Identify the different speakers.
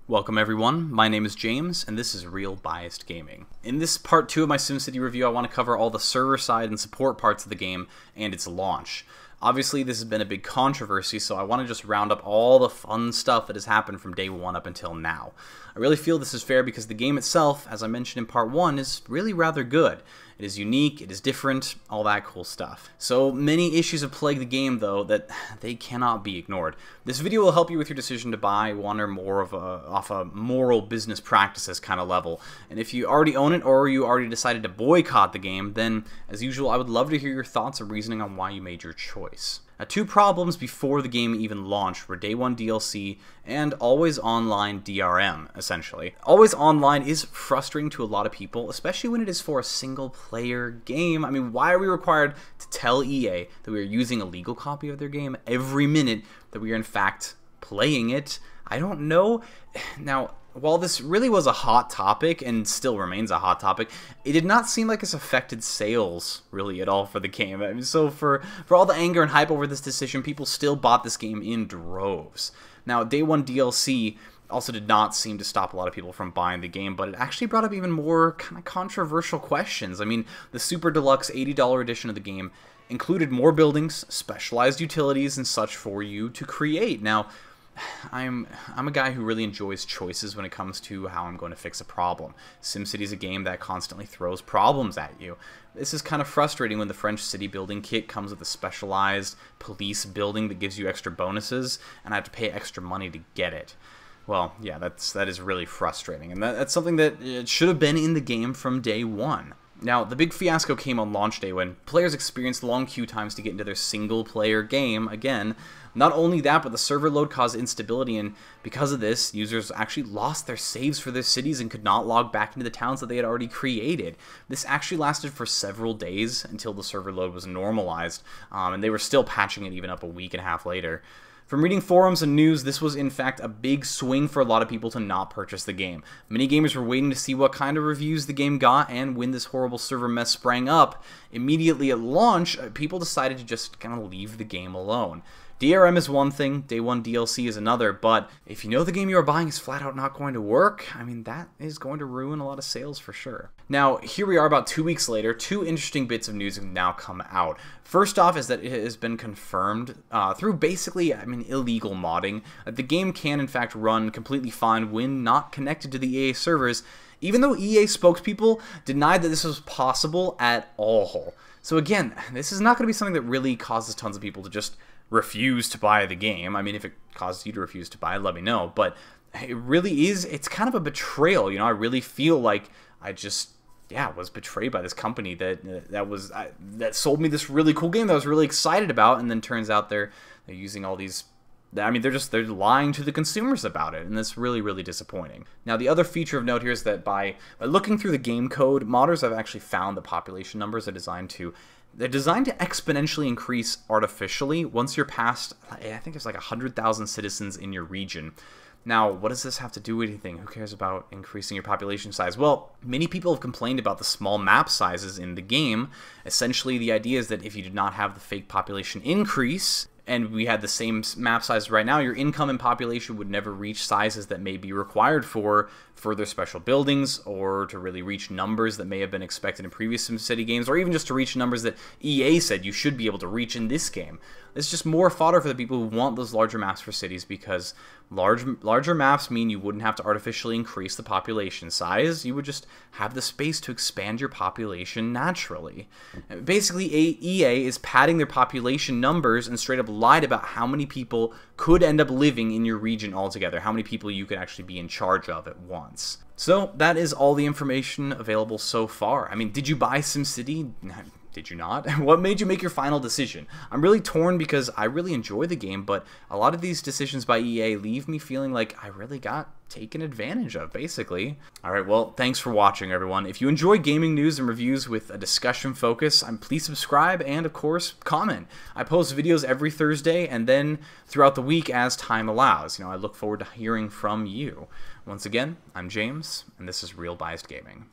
Speaker 1: Welcome everyone, my name is James, and this is Real Biased Gaming. In this part 2 of my Simcity review, I want to cover all the server side and support parts of the game and its launch. Obviously, this has been a big controversy, so I want to just round up all the fun stuff that has happened from day 1 up until now. I really feel this is fair because the game itself, as I mentioned in part 1, is really rather good. It is unique, it is different, all that cool stuff. So many issues have plagued the game, though, that they cannot be ignored. This video will help you with your decision to buy one or more of off a moral business practices kind of level. And if you already own it or you already decided to boycott the game, then, as usual, I would love to hear your thoughts and reasoning on why you made your choice. Now, two problems before the game even launched were Day 1 DLC and Always Online DRM, essentially. Always Online is frustrating to a lot of people, especially when it is for a single-player game. I mean, why are we required to tell EA that we are using a legal copy of their game every minute that we are in fact playing it? I don't know. Now, while this really was a hot topic, and still remains a hot topic, it did not seem like it's affected sales, really, at all for the game. I mean, so for all the anger and hype over this decision, people still bought this game in droves. Now, Day 1 DLC also did not seem to stop a lot of people from buying the game, but it actually brought up even more kind of controversial questions. I mean, the Super Deluxe $80 edition of the game included more buildings, specialized utilities, and such for you to create. Now, I'm a guy who really enjoys choices when it comes to how I'm going to fix a problem. SimCity is a game that constantly throws problems at you. This is kind of frustrating when the French city building kit comes with a specialized police building that gives you extra bonuses, and I have to pay extra money to get it. Well, yeah, that is really frustrating, and that's something that should have been in the game from day 1. Now, the big fiasco came on launch day when players experienced long queue times to get into their single-player game again. Not only that, but the server load caused instability, and because of this, users actually lost their saves for their cities and could not log back into the towns that they had already created. This actually lasted for several days until the server load was normalized, and they were still patching it even up a week and a half later. From reading forums and news, this was in fact a big swing for a lot of people to not purchase the game. Many gamers were waiting to see what kind of reviews the game got, and when this horrible server mess sprang up, immediately at launch, people decided to just kind of leave the game alone. DRM is one thing, Day 1 DLC is another, but if you know the game you are buying is flat out not going to work, I mean, that is going to ruin a lot of sales for sure. Now, here we are about 2 weeks later. Two interesting bits of news have now come out. First off is that it has been confirmed through basically, illegal modding, that the game can in fact run completely fine when not connected to the EA servers, even though EA spokespeople denied that this was possible at all. So again, this is not going to be something that really causes tons of people to just refuse to buy the game. I mean, if it causes you to refuse to buy it, let me know. But it really is, it's kind of a betrayal, you know. I really feel like I just, was betrayed by this company that sold me this really cool game that I was really excited about, and then turns out they're using all these, I mean, they're lying to the consumers about it, and that's really, really disappointing. Now, the other feature of note here is that by looking through the game code, modders have actually found the population numbers are designed to exponentially increase artificially once you're past, I think there's like 100,000 citizens in your region. Now, what does this have to do with anything? Who cares about increasing your population size? Well, many people have complained about the small map sizes in the game. Essentially, the idea is that if you did not have the fake population increase, and we had the same map size right now, your income and population would never reach sizes that may be required for further special buildings, or to really reach numbers that may have been expected in previous SimCity games, or even just to reach numbers that EA said you should be able to reach in this game. It's just more fodder for the people who want those larger maps for cities, because larger maps mean you wouldn't have to artificially increase the population size. You would just have the space to expand your population naturally. Basically, EA is padding their population numbers and straight up lied about how many people could end up living in your region altogether, how many people you could actually be in charge of at once. So that is all the information available so far. I mean, did you buy SimCity? Did you not? What made you make your final decision? I'm really torn because I really enjoy the game, but a lot of these decisions by EA leave me feeling like I really got taken advantage of, basically. Alright, well, thanks for watching, everyone. If you enjoy gaming news and reviews with a discussion focus, please subscribe and, of course, comment. I post videos every Thursday and then throughout the week as time allows. You know, I look forward to hearing from you. Once again, I'm James, and this is Real Biased Gaming.